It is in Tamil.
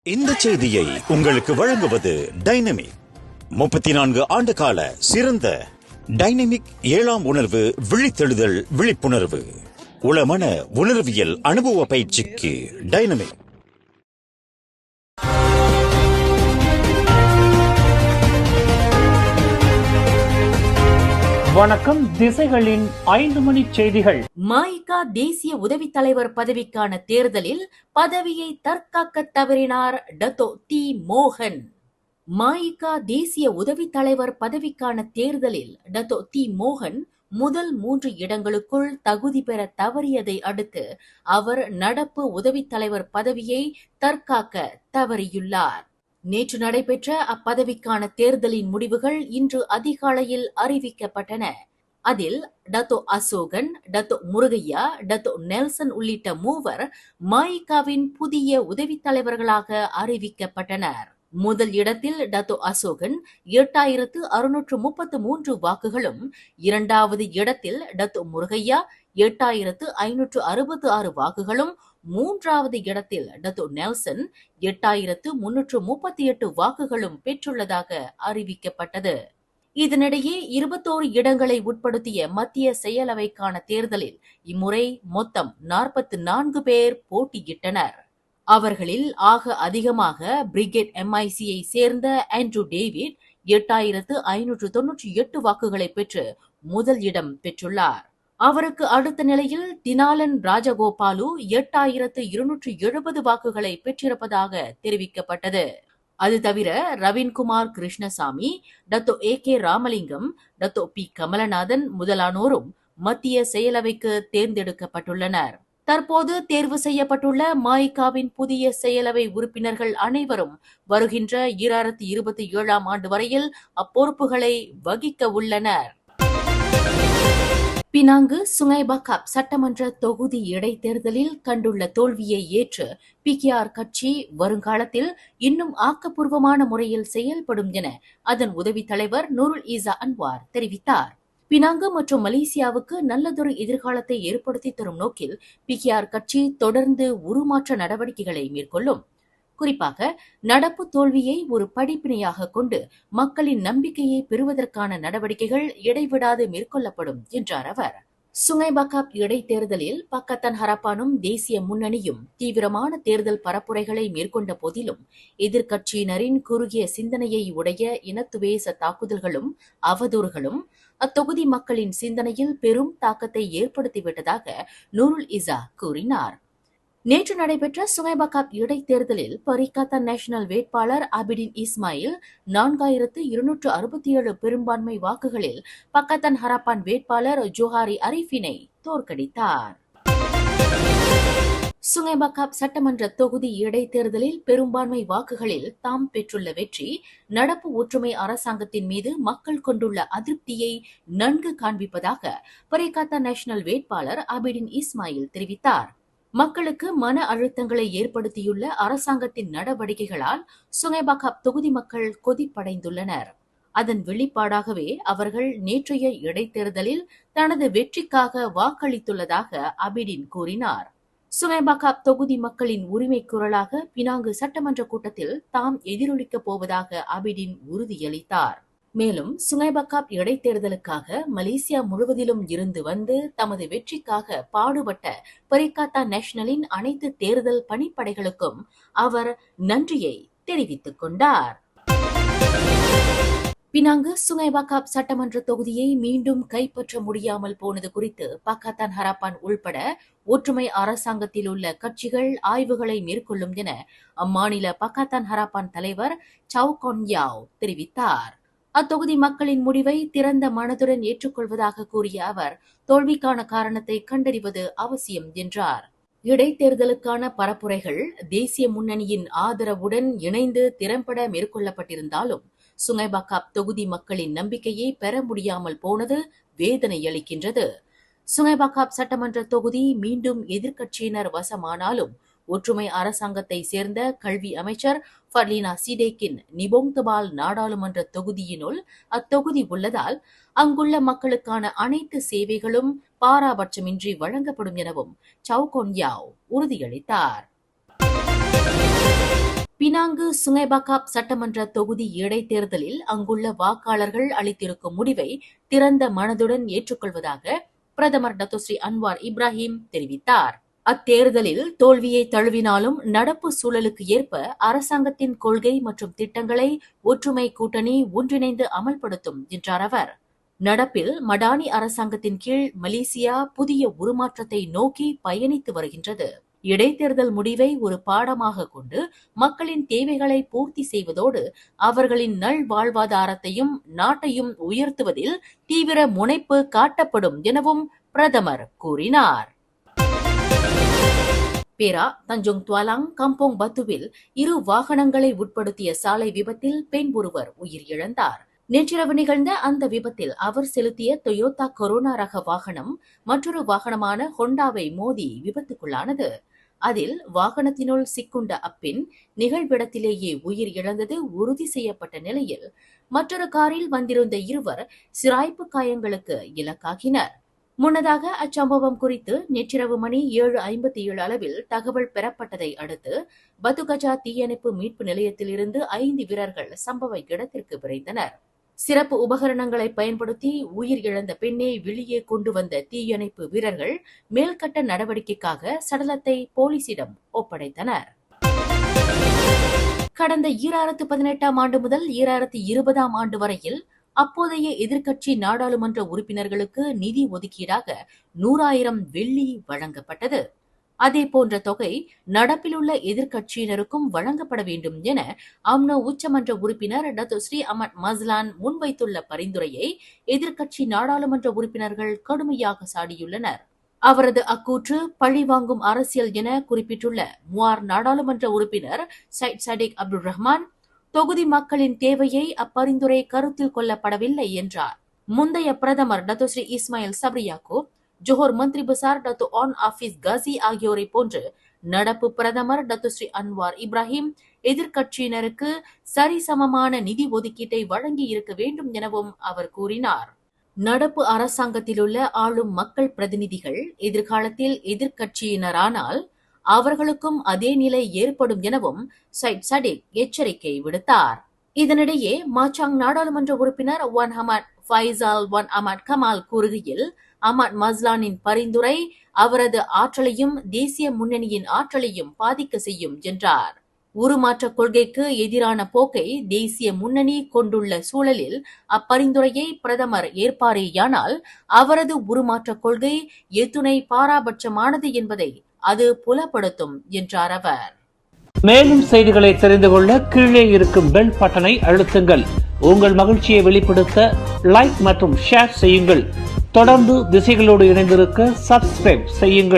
இந்த செய்தியை உங்களுக்கு வழங்குவது டைனமிக். 34 ஆண்டு கால சிறந்த டைனமிக் 7ஆம் உணர்வு விழித்தெழுதல் விழிப்புணர்வு உளமன உணர்வியல் அனுபவ பயிற்சிக்கு டைனமிக். வணக்கம். திசைகளின் 5 மணி செய்திகள். மஇகா தேசிய உதவி தலைவர் பதவிக்கான தேர்தலில் பதவியை தற்காக்க தவறினார் டத்தோ தி மோகன். மஇகா தேசிய உதவி தலைவர் பதவிக்கான தேர்தலில் டத்தோ தி மோகன் முதல் 3 இடங்களுக்குள் தகுதி பெற தவறியதை அடுத்து அவர் நடப்பு உதவி தலைவர் பதவியை தற்காக்க தவறியுள்ளார். நேற்று நடைபெற்ற அப்பதவிக்கான தேர்தலின் முடிவுகள் இன்று அதிகாலையில் அறிவிக்கப்பட்டன. அதில் டத்தோ அசோகன், டத்தோ முருகையா, டத்தோ நெல்சன் உள்ளிட்ட 3 மஇகாவின் புதிய உதவி தலைவர்களாக அறிவிக்கப்பட்டனர். முதல் இடத்தில் டத்தோ அசோகன் 8633 வாக்குகளும், இரண்டாவது இடத்தில் டத்தோ முருகையா 8566 வாக்குகளும், மூன்றாவது இடத்தில் டத்தோ நெல்சன் 8338 வாக்குகளும் பெற்றுள்ளதாக அறிவிக்கப்பட்டது. இதனிடையே 21 இடங்களை உட்படுத்திய மத்திய செயலவைக்கான தேர்தலில் இம்முறை மொத்தம் 44 பேர் போட்டியிட்டனர். அவர்களில் ஆக அதிகமாக பிரிகேட் MIC-ஐ சேர்ந்த ஆண்ட்ரூ டேவிட் 8598 வாக்குகளை பெற்று முதல் இடம் பெற்றுள்ளார். அவருக்கு அடுத்த நிலையில் தினாலன் ராஜகோபாலு 8270 வாக்குகளை பெற்றிருப்பதாக தெரிவிக்கப்பட்டது. அது தவிர Raveenkumar Krishnasamy, Dato AK Ramalingam, Dato P Kamalanathan முதலானோரும் மத்திய செயலவைக்கு தேர்ந்தெடுக்கப்பட்டுள்ளனர். தற்போது தேர்வு செய்யப்பட்டுள்ள மஇகாவின் புதிய செயலவை உறுப்பினர்கள் அனைவரும் வருகின்ற 2027ஆம் ஆண்டு வரையில் அப்பொறுப்புகளை வகிக்க உள்ளனர். பினாங்கு சுங்கைபக்காப் சட்டமன்ற தொகுதி இடைத்தேர்தலில் கண்டுள்ள தோல்வியை ஏற்று PKR கட்சி வருங்காலத்தில் இன்னும் ஆக்கப்பூர்வமான முறையில் செயல்படும் என அதன் உதவி தலைவர் நூருல் ஈசா அன்வார் தெரிவித்தார். பினாங்கு மற்றும் மலேசியாவுக்கு நல்லதொரு எதிர்காலத்தை ஏற்படுத்தி தரும் நோக்கில் PKR கட்சி தொடர்ந்து உருமாற்ற நடவடிக்கைகளை மேற்கொள்ளும். குறிப்பாக நடப்பு தோல்வியை ஒரு படிப்பினையாக கொண்டு மக்களின் நம்பிக்கையை பெறுவதற்கான நடவடிக்கைகள் இடைவிடாது மேற்கொள்ளப்படும் என்றார் அவர். சுங்கைபக்காப் இடைத்தேர்தலில் பக்கத்தான் ஹரப்பானும் தேசிய முன்னணியும் தீவிரமான தேர்தல் பரப்புரைகளை மேற்கொண்ட போதிலும் எதிர்க்கட்சியினரின் குறுகிய சிந்தனையை உடைய இனத்துவேச தாக்குதல்களும் அவதூறுகளும் அத்தொகுதி மக்களின் சிந்தனையில் பெரும் தாக்கத்தை ஏற்படுத்திவிட்டதாக நூருல் இசா கூறினார். நேற்று நடைபெற்ற சுங்கைபக்காப் இடைத்தேர்தலில் பரிகாத்தான் நேஷனல் வேட்பாளர் அபிடின் இஸ்மாயில் 4267 பெரும்பான்மை வாக்குகளில் பக்கத்தான் ஹரப்பான் வேட்பாளர் ஜோஹாரி அரிஃபினை தோற்கடித்தார். சுங்கைபக்காப் சட்டமன்ற தொகுதி இடைத்தேர்தலில் பெரும்பான்மை வாக்குகளில் தாம் பெற்றுள்ள வெற்றி நடப்பு ஒற்றுமை அரசாங்கத்தின் மீது மக்கள் கொண்டுள்ள அதிருப்தியை நன்கு காண்பிப்பதாக பரிகாத்தான் நேஷனல் வேட்பாளர் அபிடின் இஸ்மாயில் தெரிவித்தார். மக்களுக்கு மன அழுத்தங்களை ஏற்படுத்தியுள்ள அரசாங்கத்தின் நடவடிக்கைகளால் சுங்கைபக்காப் தொகுதி மக்கள் கொதிப்படைந்துள்ளனர். அதன் வெளிப்பாடாகவே அவர்கள் நேற்றைய இடைத்தேர்தலில் தனது வெற்றிக்காக வாக்களித்துள்ளதாக அபிடின் கூறினார். சுங்கைபக்காப் தொகுதி மக்களின் உரிமை குரலாக பினாங்கு சட்டமன்ற கூட்டத்தில் தாம் எதிரொலிக்கப் போவதாக அபிடின் உறுதியளித்தார். மேலும் சுங்கைபக்காப் இடைத்தேர்தலுக்காக மலேசியா முழுவதிலும் இருந்து வந்து தமது வெற்றிக்காக பாடுபட்ட பரிகாத்தான் நேஷனலின் அனைத்து தேர்தல் பணிப்படைகளுக்கும் அவர் நன்றியை தெரிவித்துக் கொண்டார். பினாங்கு சுங்கைபக்காப் சட்டமன்ற தொகுதியை மீண்டும் கைப்பற்ற முடியாமல் போனது குறித்து பக்கத்தான் ஹரப்பான் உள்பட ஒற்றுமை அரசாங்கத்தில் உள்ள கட்சிகள் ஆய்வுகளை மேற்கொள்ளும் என அம்மாநில பக்கத்தான் ஹரப்பான் தலைவர் சவ் கொன்யாவ் தெரிவித்தார். அத்தொகுதி மக்களின் முடிவை திறந்த மனதுடன் ஏற்றுக்கொள்வதாக கூறிய அவர் தோல்விக்கான காரணத்தை கண்டறிவது அவசியம் என்றார். இடைத்தேர்தலுக்கான பரப்புரைகள் தேசிய முன்னணியின் ஆதரவுடன் இணைந்து திறம்பட மேற்கொள்ளப்பட்டிருந்தாலும் சுங்கைபக்காப் தொகுதி மக்களின் நம்பிக்கையை பெற முடியாமல் போனது வேதனையளிக்கின்றது. சுங்கைபக்காப் சட்டமன்ற தொகுதி மீண்டும் எதிர்க்கட்சியினர் வசமானாலும் ஒற்றுமை அரசாங்கத்தை சேர்ந்த கல்வி அமைச்சர் ஃபர்லினா சிடேக்கின் நிபோங் தபால் நாடாளுமன்ற தொகுதியினுள் அத்தொகுதி உள்ளதால் அங்குள்ள மக்களுக்கான அனைத்து சேவைகளும் பாராபட்சமின்றி வழங்கப்படும் எனவும் சவ் கொன்யாவ் உறுதியளித்தார். பினாங்கு பினாங்கு சுங்கைபக்காப் சட்டமன்ற தொகுதி இடைத்தேர்தலில் அங்குள்ள வாக்காளர்கள் அளித்திருக்கும் முடிவை திறந்த மனதுடன் ஏற்றுக்கொள்வதாக பிரதமர் டத்தோஸ்ரீ அன்வார் இப்ராஹிம் தெரிவித்தார். அத்தேர்தலில் தோல்வியை தழுவினாலும் நடப்பு சூழலுக்கு ஏற்ப அரசாங்கத்தின் கொள்கை மற்றும் திட்டங்களை ஒற்றுமை கூட்டணி ஒன்றிணைந்து அமல்படுத்தும் என்றார் அவர். நடப்பில் மடானி அரசாங்கத்தின் கீழ் மலேசியா புதிய உருமாற்றத்தை நோக்கி பயணித்து வருகின்றது. இடைத்தேர்தல் முடிவை ஒரு பாடமாக கொண்டு மக்களின் தேவைகளை பூர்த்தி செய்வதோடு அவர்களின் நல்வாழ்வாதாரத்தையும் நாட்டையும் உயர்த்துவதில் தீவிர முனைப்பு காட்டப்படும் எனவும் பிரதமர் கூறினார். பேரா தஞ்சோங் துவாலாங் கம்போங் பத்துவில் 2 வாகனங்களை உட்படுத்திய சாலை விபத்தில் பெண் ஒருவர் உயிரிழந்தார். நேற்றிரவு நிகழ்ந்த அந்த விபத்தில் அவர் செலுத்திய டொயோட்டா கொரோனா ரக வாகனம் மற்றொரு வாகனமான ஹொண்டாவை மோதி விபத்துக்குள்ளானது. அதில் வாகனத்தினுள் சிக்குண்ட அப்பெண் நிகழ்விடத்திலேயே உயிர் இழந்தது உறுதி செய்யப்பட்ட நிலையில் மற்றொரு காரில் வந்திருந்த 2 சிராய்ப்பு காயங்களுக்கு இலக்காகினர். முன்னதாக அச்சம்பவம் குறித்து நேற்றிரவு மணி 7:57 அளவில் தகவல் பெறப்பட்டதை அடுத்து பத்துகஜா தீயணைப்பு மீட்பு நிலையத்திலிருந்து 5 வீரர்கள் சம்பவ இடத்திற்கு விரைந்தனர். சிறப்பு உபகரணங்களை பயன்படுத்தி உயிர் இழந்த பெண்ணை வெளியே கொண்டு வந்த தீயணைப்பு வீரர்கள் மேல்கட்ட நடவடிக்கைக்காக சடலத்தை போலீசிடம் ஒப்படைத்தனர். கடந்த 2018 ஆண்டு முதல் 2020 ஆண்டு வரையில் அப்போதைய எதிர்க்கட்சி நாடாளுமன்ற உறுப்பினர்களுக்கு நிதி ஒதுக்கீடாக 100,000 வெள்ளி வழங்கப்பட்டது. அதேபோன்ற தொகை நடப்பிலுள்ள எதிர்க்கட்சியினருக்கும் வழங்கப்பட வேண்டும் என அம்னோ உச்சமன்ற உறுப்பினர் டத்தோஸ்ரீ அமட் மஸ்லான் முன்வைத்துள்ள பரிந்துரையை எதிர்க்கட்சி நாடாளுமன்ற உறுப்பினர்கள் கடுமையாக சாடியுள்ளனர். அவரது அக்கூற்று பழிவாங்கும் அரசியல் என குறிப்பிட்டுள்ள முவார் நாடாளுமன்ற உறுப்பினர் சைட் சடிக் அப்துல் ரஹ்மான், தொகுதி மக்களின் தேவையை அப்பரிந்துரை கருத்தில் கொள்ளப்படவில்லை என்றார். முந்தைய பிரதமர் டத்தோஸ்ரீ இஸ்மாயில் சப்ரி யாக்கூப், ஜோஹர் மந்திரி பசார் டத்தோ ஆன் ஆபீஸ் காசி ஆகியோரை போன்று நடப்பு பிரதமர் டத்தோஸ்ரீ அன்வார் இப்ராஹிம் எதிர்க்கட்சியினருக்கு சரிசமமான நிதி ஒதுக்கீட்டை வழங்கி இருக்க வேண்டும் எனவும் அவர் கூறினார். நடப்பு அரசாங்கத்திலுள்ள ஆளும் மக்கள் பிரதிநிதிகள் எதிர்காலத்தில் எதிர்க்கட்சியினரானால் அவர்களுக்கும் அதே நிலை ஏற்படும் எனவும் சைட் சடிக் எச்சரிக்கை விடுத்தார். இதனிடையே மாச்சாங் நாடாளுமன்ற உறுப்பினர் ஒன் அஹமட் ஃபைசால் ஒன் அஹமட் கமால் கூறுகையில், அமட் மஸ்லானின் பரிந்துரை அவரது ஆற்றலையும் தேசிய முன்னணியின் ஆற்றலையும் பாதிக்க செய்யும் என்றார். உருமாற்ற கொள்கைக்கு எதிரான போக்கை தேசிய முன்னணி கொண்டுள்ள சூழலில் அப்பரிந்துரையை பிரதமர் ஏற்பாரேயானால் அவரது உருமாற்ற கொள்கை எத்துணை பாராபட்சமானது என்பதை அது புலப்படுத்தும் என்றார் அவர். மேலும் செய்திகளை தெரிந்து கொள்ள கீழே இருக்கும் பெல் பட்டனை அழுத்துங்கள். உங்கள் மகிழ்ச்சியை வெளிப்படுத்த லைக் மற்றும் ஷேர் செய்யுங்கள். தொடர்ந்து திசைகளோடு இணைந்திருக்க சப்ஸ்கிரைப் செய்யுங்கள்.